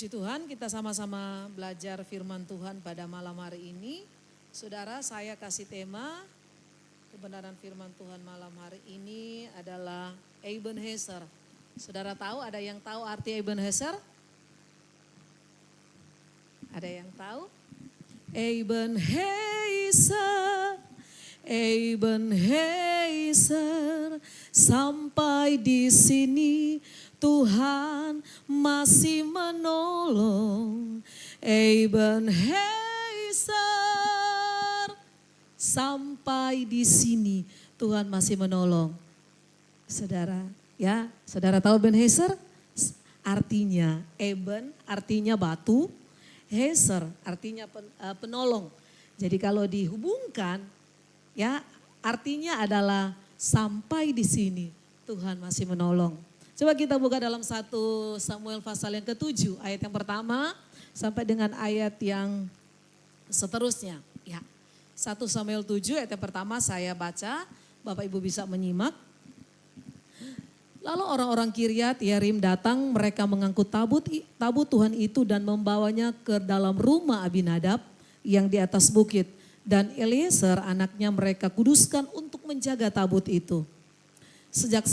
Puji Tuhan, kita sama-sama belajar firman Tuhan pada malam hari ini. Saudara, saya kasih tema kebenaran firman Tuhan malam hari ini adalah Ebenezer. Saudara tahu, ada yang tahu arti Ebenezer? Ada yang tahu? Ebenezer, Ebenezer, sampai di sini Tuhan masih menolong. Ebenezer, sampai di sini Tuhan masih menolong. Saudara, ya, saudara tahu Ebenezer? Artinya Eben artinya batu, Hezer artinya penolong. Jadi kalau dihubungkan, ya, artinya adalah sampai di sini Tuhan masih menolong. Coba kita buka dalam 1 Samuel pasal yang ke-7, ayat yang pertama sampai dengan ayat yang seterusnya. Ya, 1 Samuel 7 ayat yang pertama saya baca, Bapak Ibu bisa menyimak. Lalu orang-orang Kiryat Yearim datang, mereka mengangkut tabut Tuhan itu dan membawanya ke dalam rumah Abinadab yang di atas bukit. Dan Eliezer anaknya mereka kuduskan untuk menjaga tabut itu. Sejak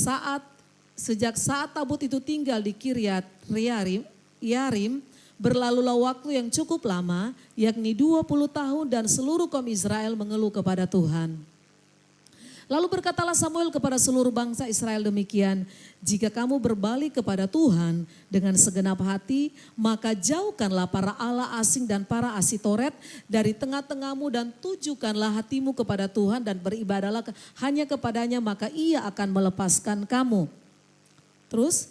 saat tabut itu tinggal di Kiryat Yearim, berlalulah waktu yang cukup lama, yakni 20 tahun dan seluruh kaum Israel mengeluh kepada Tuhan. Lalu berkatalah Samuel kepada seluruh bangsa Israel demikian, jika kamu berbalik kepada Tuhan dengan segenap hati, maka jauhkanlah para allah asing dan para asitoret dari tengah-tengahmu dan tujukanlah hatimu kepada Tuhan dan beribadahlah hanya kepadanya, maka ia akan melepaskan kamu. Terus,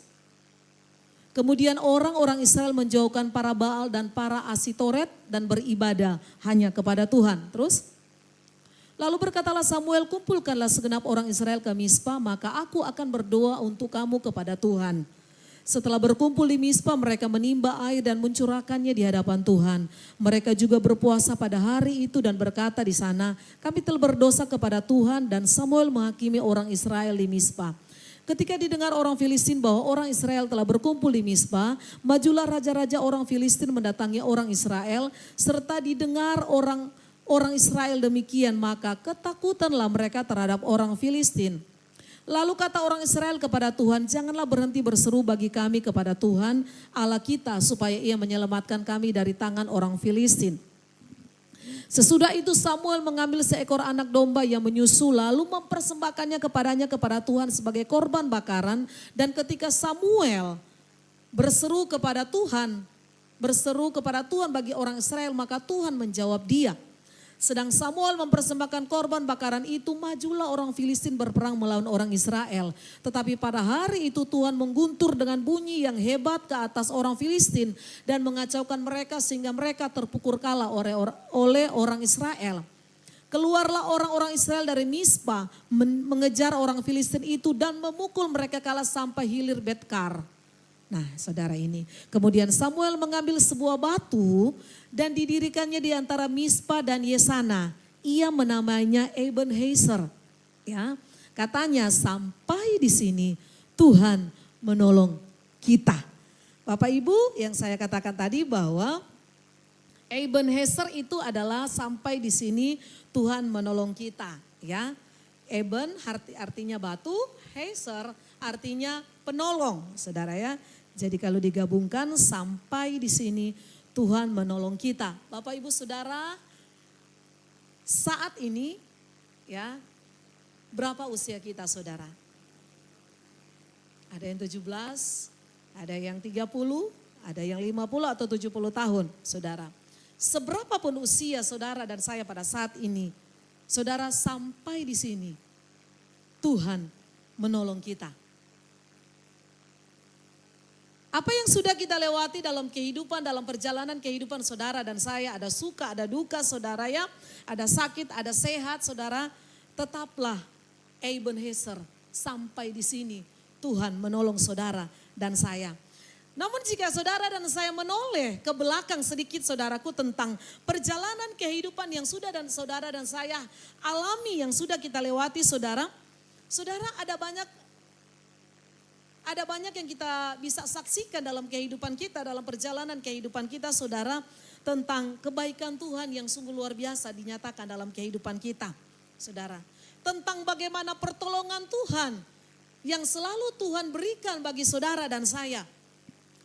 kemudian orang-orang Israel menjauhkan para Baal dan para asitoret dan beribadah hanya kepada Tuhan. Terus, lalu berkatalah Samuel, kumpulkanlah segenap orang Israel ke Mispa, maka aku akan berdoa untuk kamu kepada Tuhan. Setelah berkumpul di Mispa, mereka menimba air dan mencurahkannya di hadapan Tuhan. Mereka juga berpuasa pada hari itu dan berkata di sana, kami telah berdosa kepada Tuhan, dan Samuel menghakimi orang Israel di Mispa. Ketika didengar orang Filistin bahwa orang Israel telah berkumpul di Mispa, majulah raja-raja orang Filistin mendatangi orang Israel, serta didengar orang Israel demikian, maka ketakutanlah mereka terhadap orang Filistin. Lalu kata orang Israel kepada Tuhan, janganlah berhenti berseru bagi kami kepada Tuhan Allah kita, supaya ia menyelamatkan kami dari tangan orang Filistin. Sesudah itu Samuel mengambil seekor anak domba yang menyusu, lalu mempersembahkannya kepada Tuhan sebagai korban bakaran. Dan ketika Samuel berseru kepada Tuhan bagi orang Israel, maka Tuhan menjawab dia. Sedang Samuel mempersembahkan korban bakaran itu, majulah orang Filistin berperang melawan orang Israel. Tetapi pada hari itu Tuhan mengguntur dengan bunyi yang hebat ke atas orang Filistin dan mengacaukan mereka sehingga mereka terpukul kalah oleh orang Israel. Keluarlah orang-orang Israel dari Mispa mengejar orang Filistin itu dan memukul mereka kalah sampai hilir Betkar. Nah, saudara ini. Kemudian Samuel mengambil sebuah batu dan didirikannya di antara Mispa dan Yesana. Ia menamainya Ebenezer. Ya, katanya sampai di sini Tuhan menolong kita. Bapak Ibu, yang saya katakan tadi bahwa Ebenezer itu adalah sampai di sini Tuhan menolong kita. Ya, Eben artinya batu, Hezer artinya penolong, saudara ya. Jadi kalau digabungkan sampai di sini Tuhan menolong kita. Bapak Ibu Saudara, saat ini ya, berapa usia kita saudara? Ada yang 17, ada yang 30, ada yang 50 atau 70 tahun saudara. Seberapapun usia saudara dan saya pada saat ini, saudara sampai di sini Tuhan menolong kita. Apa yang sudah kita lewati dalam kehidupan, dalam perjalanan kehidupan saudara dan saya, ada suka, ada duka saudara ya, ada sakit, ada sehat saudara, tetaplah Ebenezer, sampai di sini Tuhan menolong saudara dan saya. Namun jika saudara dan saya menoleh ke belakang sedikit saudaraku tentang perjalanan kehidupan yang sudah dan saudara dan saya alami, yang sudah kita lewati saudara, saudara Ada banyak yang kita bisa saksikan dalam kehidupan kita, dalam perjalanan kehidupan kita saudara. Tentang kebaikan Tuhan yang sungguh luar biasa dinyatakan dalam kehidupan kita saudara. Tentang bagaimana pertolongan Tuhan yang selalu Tuhan berikan bagi saudara dan saya.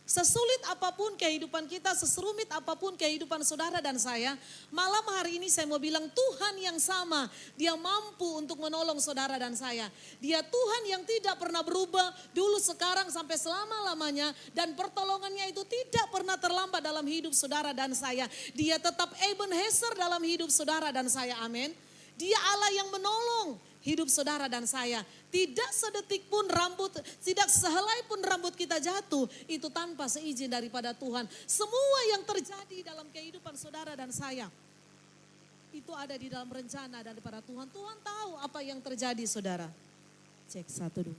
Sesulit apapun kehidupan kita, seserumit apapun kehidupan saudara dan saya, malam hari ini saya mau bilang Tuhan yang sama, Dia mampu untuk menolong saudara dan saya. Dia Tuhan yang tidak pernah berubah dulu, sekarang, sampai selama-lamanya. Dan pertolongannya itu tidak pernah terlambat dalam hidup saudara dan saya. Dia tetap Ebenezer dalam hidup saudara dan saya, amin. Dia Allah yang menolong hidup saudara dan saya. Tidak sedetik pun tidak sehelai pun rambut kita jatuh, itu tanpa seizin daripada Tuhan. Semua yang terjadi dalam kehidupan saudara dan saya, itu ada di dalam rencana daripada Tuhan. Tuhan tahu apa yang terjadi saudara. Cek 1, 2.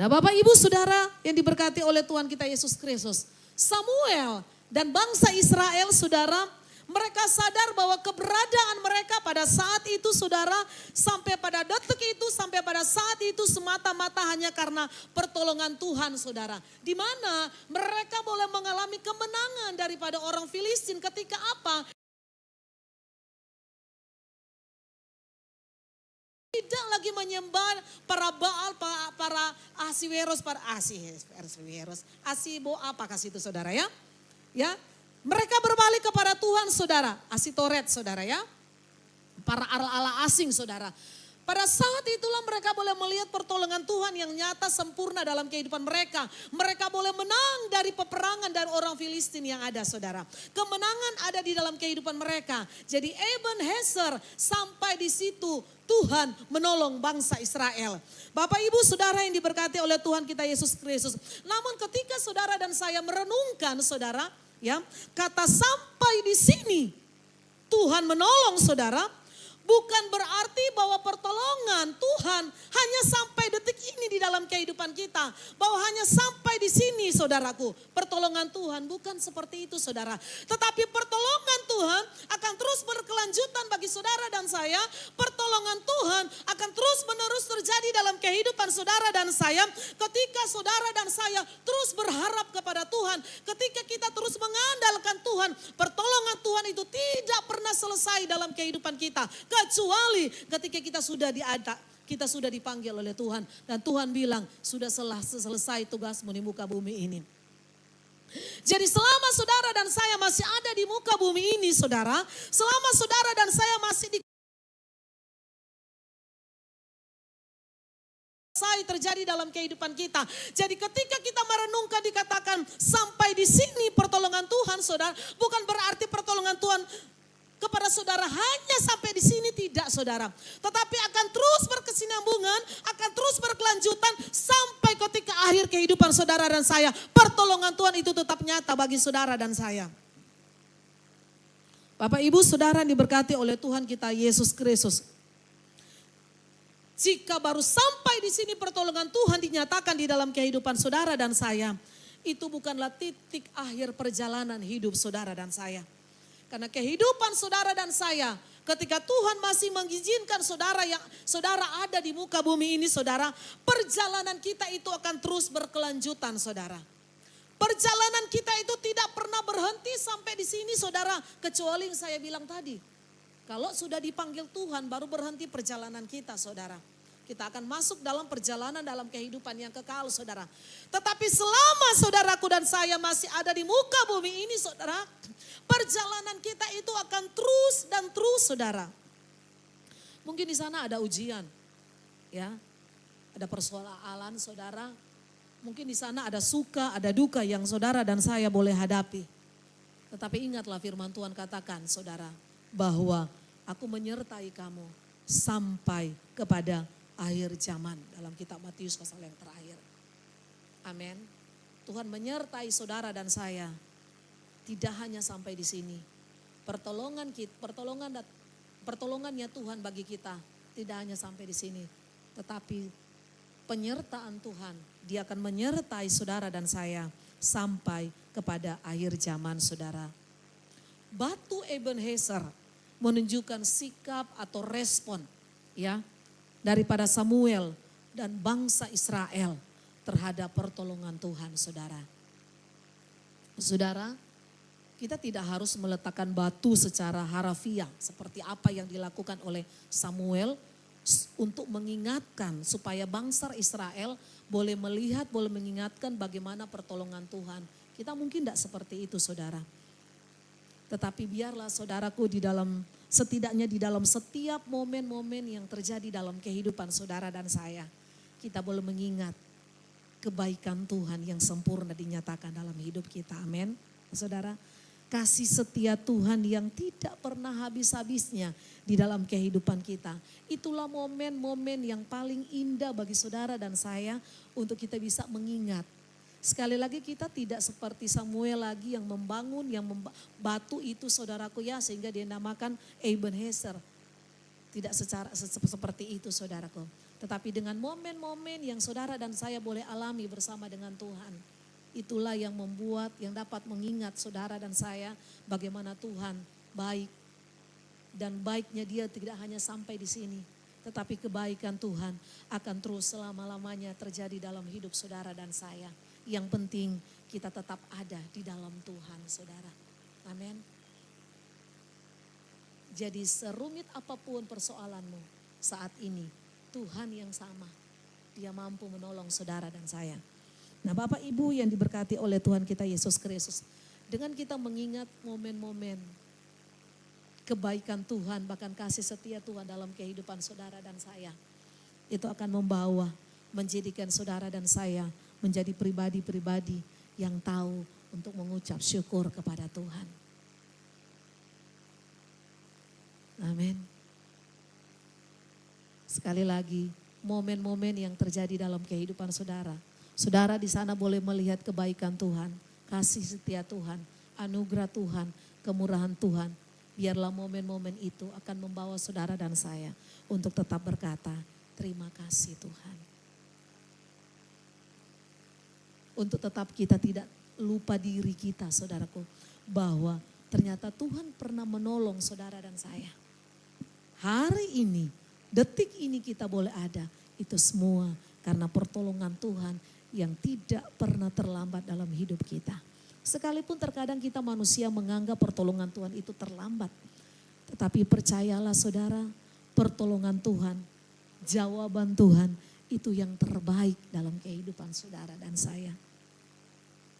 Nah Bapak Ibu Saudara yang diberkati oleh Tuhan kita Yesus Kristus. Samuel dan bangsa Israel saudara, mereka sadar bahwa keberadaan mereka pada saat itu saudara, sampai pada detik itu, sampai pada saat itu semata-mata hanya karena pertolongan Tuhan saudara. Di mana mereka boleh mengalami kemenangan daripada orang Filistin ketika apa? Tidak lagi menyembah para Baal, para Asiweros, Asibo apakah itu saudara ya? Ya. Mereka berbalik kepada Tuhan saudara, Asitoret saudara ya. Para ala-ala asing saudara. Pada saat itulah mereka boleh melihat pertolongan Tuhan yang nyata sempurna dalam kehidupan mereka. Mereka boleh menang dari peperangan dari orang Filistin yang ada saudara. Kemenangan ada di dalam kehidupan mereka. Jadi Ebenezer, sampai di situ Tuhan menolong bangsa Israel. Bapak Ibu Saudara yang diberkati oleh Tuhan kita Yesus Kristus. Namun ketika saudara dan saya merenungkan saudara, ya, kata sampai di sini Tuhan menolong saudara, bukan berarti bahwa pertolongan Tuhan hanya sampai detik ini di dalam kehidupan kita. Bahwa hanya sampai di sini saudaraku. Pertolongan Tuhan bukan seperti itu saudara. Tetapi pertolongan Tuhan akan terus berkelanjutan bagi saudara dan saya. Pertolongan Tuhan akan terus menerus terjadi dalam kehidupan saudara dan saya. Ketika saudara dan saya terus berharap kepada Tuhan. Ketika kita terus mengandalkan Tuhan. Pertolongan Tuhan itu tidak pernah selesai dalam kehidupan kita. Kecuali ketika kita sudah dipanggil oleh Tuhan. Dan Tuhan bilang sudah selesai tugasmu di muka bumi ini. Jadi selama saudara dan saya masih ada di muka bumi ini saudara. Selama saudara dan saya masih terjadi dalam kehidupan kita. Jadi ketika kita merenungkan dikatakan sampai di sini pertolongan Tuhan saudara. Bukan berarti pertolongan Tuhan kepada saudara hanya sampai di sini, tidak saudara. Tetapi akan terus berkesinambungan, akan terus berkelanjutan sampai ketika akhir kehidupan saudara dan saya. Pertolongan Tuhan itu tetap nyata bagi saudara dan saya. Bapak Ibu Saudara diberkati oleh Tuhan kita Yesus Kristus. Jika baru sampai di sini pertolongan Tuhan dinyatakan di dalam kehidupan saudara dan saya, itu bukanlah titik akhir perjalanan hidup saudara dan saya. Karena kehidupan saudara dan saya, ketika Tuhan masih mengizinkan saudara ada di muka bumi ini saudara, perjalanan kita itu akan terus berkelanjutan saudara. Perjalanan kita itu tidak pernah berhenti sampai di sini saudara, kecuali yang saya bilang tadi. Kalau sudah dipanggil Tuhan baru berhenti perjalanan kita saudara. Kita akan masuk dalam perjalanan dalam kehidupan yang kekal saudara. Tetapi selama saudaraku dan saya masih ada di muka bumi ini saudara, perjalanan kita itu akan terus dan terus saudara. Mungkin di sana ada ujian, ya, ada persoalan saudara. Mungkin di sana ada suka, ada duka yang saudara dan saya boleh hadapi. Tetapi ingatlah firman Tuhan katakan saudara, bahwa aku menyertai kamu sampai kepada akhir zaman dalam kitab Matius pasal yang terakhir. Amin. Tuhan menyertai saudara dan saya. Tidak hanya sampai di sini. Pertolongannya Tuhan bagi kita tidak hanya sampai di sini. Tetapi penyertaan Tuhan, Dia akan menyertai saudara dan saya sampai kepada akhir zaman saudara. Batu Ebenezer menunjukkan sikap atau respon ya daripada Samuel dan bangsa Israel terhadap pertolongan Tuhan, saudara. Saudara, kita tidak harus meletakkan batu secara harafiah seperti apa yang dilakukan oleh Samuel untuk mengingatkan supaya bangsa Israel boleh melihat, boleh mengingatkan bagaimana pertolongan Tuhan. Kita mungkin tidak seperti itu, saudara. Tetapi biarlah saudaraku setidaknya di dalam setiap momen-momen yang terjadi dalam kehidupan saudara dan saya, kita boleh mengingat kebaikan Tuhan yang sempurna dinyatakan dalam hidup kita. Amin. Saudara, kasih setia Tuhan yang tidak pernah habis-habisnya di dalam kehidupan kita. Itulah momen-momen yang paling indah bagi saudara dan saya untuk kita bisa mengingat. Sekali lagi kita tidak seperti Samuel lagi yang membangun, batu itu saudaraku ya, sehingga dia namakan Ebenezer. Tidak seperti itu saudaraku. Tetapi dengan momen-momen yang saudara dan saya boleh alami bersama dengan Tuhan. Itulah yang membuat, yang dapat mengingat saudara dan saya bagaimana Tuhan baik. Dan baiknya dia tidak hanya sampai di sini. Tetapi kebaikan Tuhan akan terus selama-lamanya terjadi dalam hidup saudara dan saya. Yang penting kita tetap ada di dalam Tuhan, saudara. Amin. Jadi serumit apapun persoalanmu saat ini, Tuhan yang sama. Dia mampu menolong saudara dan saya. Nah, Bapak Ibu yang diberkati oleh Tuhan kita Yesus Kristus, dengan kita mengingat momen-momen kebaikan Tuhan, bahkan kasih setia Tuhan dalam kehidupan saudara dan saya, itu akan menjadikan saudara dan saya menjadi pribadi-pribadi yang tahu untuk mengucap syukur kepada Tuhan. Amin. Sekali lagi, momen-momen yang terjadi dalam kehidupan saudara. Saudara di sana boleh melihat kebaikan Tuhan, kasih setia Tuhan, anugerah Tuhan, kemurahan Tuhan. Biarlah momen-momen itu akan membawa saudara dan saya untuk tetap berkata, terima kasih Tuhan. Untuk tetap kita tidak lupa diri kita, saudaraku, bahwa ternyata Tuhan pernah menolong saudara dan saya. Hari ini, detik ini kita boleh ada, itu semua karena pertolongan Tuhan yang tidak pernah terlambat dalam hidup kita. Sekalipun terkadang kita manusia menganggap pertolongan Tuhan itu terlambat. Tetapi percayalah saudara, pertolongan Tuhan, jawaban Tuhan itu yang terbaik dalam kehidupan saudara dan saya.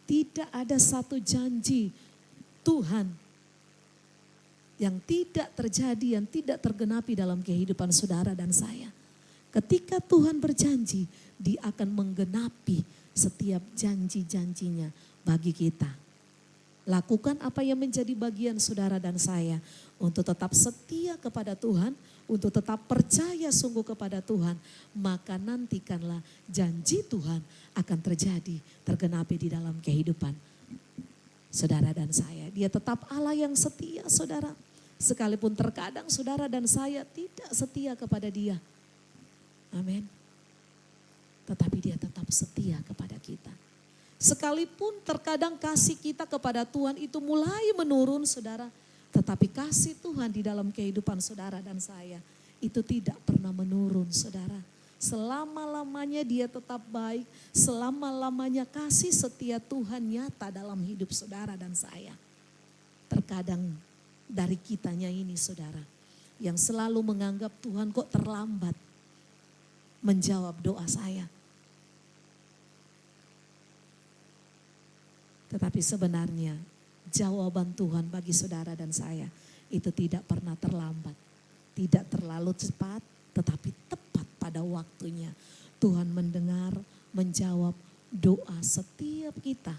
Tidak ada satu janji Tuhan yang tidak terjadi, yang tidak tergenapi dalam kehidupan saudara dan saya. Ketika Tuhan berjanji, Dia akan menggenapi setiap janji-janjinya bagi kita. Lakukan apa yang menjadi bagian saudara dan saya untuk tetap setia kepada Tuhan, untuk tetap percaya sungguh kepada Tuhan. Maka nantikanlah janji Tuhan akan terjadi, tergenapi di dalam kehidupan saudara dan saya. Dia tetap Allah yang setia, saudara. Sekalipun terkadang saudara dan saya tidak setia kepada Dia. Amin. Tetapi Dia tetap setia kepada kita. Sekalipun terkadang kasih kita kepada Tuhan itu mulai menurun, saudara. Tetapi kasih Tuhan di dalam kehidupan saudara dan saya itu tidak pernah menurun, saudara. Selama-lamanya Dia tetap baik. Selama-lamanya kasih setia Tuhan nyata dalam hidup saudara dan saya. Terkadang dari kitanya ini, saudara, yang selalu menganggap Tuhan kok terlambat menjawab doa saya. Tetapi sebenarnya jawaban Tuhan bagi saudara dan saya itu tidak pernah terlambat. Tidak terlalu cepat, tetapi tepat pada waktunya. Tuhan mendengar, menjawab doa setiap kita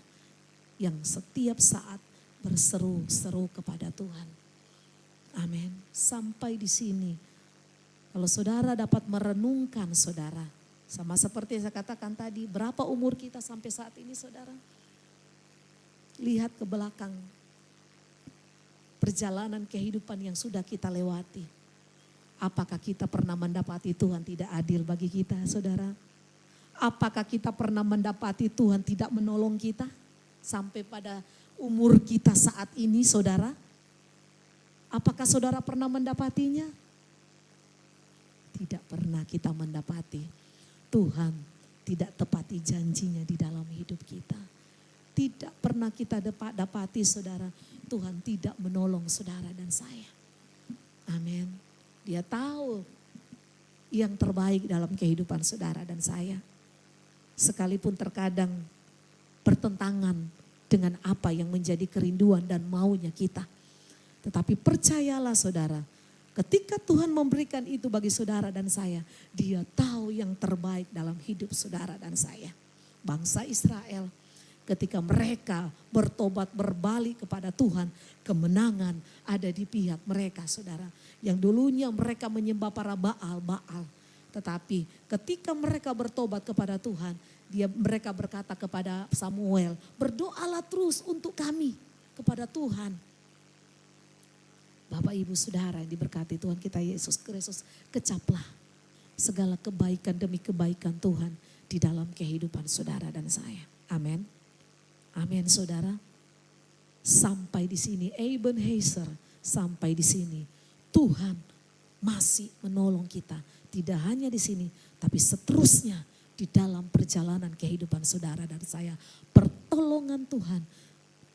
yang setiap saat berseru-seru kepada Tuhan. Amin. Sampai di sini, kalau saudara dapat merenungkan saudara, sama seperti yang saya katakan tadi, berapa umur kita sampai saat ini saudara? Lihat ke belakang perjalanan kehidupan yang sudah kita lewati. Apakah kita pernah mendapati Tuhan tidak adil bagi kita, saudara? Apakah kita pernah mendapati Tuhan tidak menolong kita sampai pada umur kita saat ini, saudara? Apakah saudara pernah mendapatinya? Tidak pernah kita mendapati. Tuhan tidak tepati janjinya di dalam hidup kita. Tidak pernah kita dapati saudara, Tuhan tidak menolong saudara dan saya. Amin. Dia tahu yang terbaik dalam kehidupan saudara dan saya. Sekalipun terkadang bertentangan dengan apa yang menjadi kerinduan dan maunya kita. Tetapi percayalah saudara, ketika Tuhan memberikan itu bagi saudara dan saya, Dia tahu yang terbaik dalam hidup saudara dan saya. Bangsa Israel ketika mereka bertobat berbalik kepada Tuhan, kemenangan ada di pihak mereka saudara. Yang dulunya mereka menyembah para Baal. Tetapi ketika mereka bertobat kepada Tuhan, mereka berkata kepada Samuel, berdoalah terus untuk kami kepada Tuhan. Bapak Ibu Saudara yang diberkati Tuhan kita Yesus Kristus, kecaplah segala kebaikan demi kebaikan Tuhan di dalam kehidupan saudara dan saya. Amin. Amin saudara. Sampai di sini Ebenezer, sampai di sini Tuhan masih menolong kita. Tidak hanya di sini, tapi seterusnya di dalam perjalanan kehidupan saudara dan saya. Pertolongan Tuhan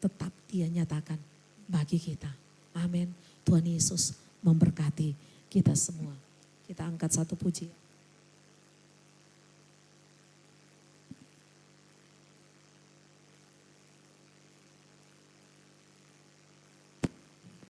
tetap Dia nyatakan bagi kita. Amin. Tuhan Yesus memberkati kita semua. Kita angkat satu pujian.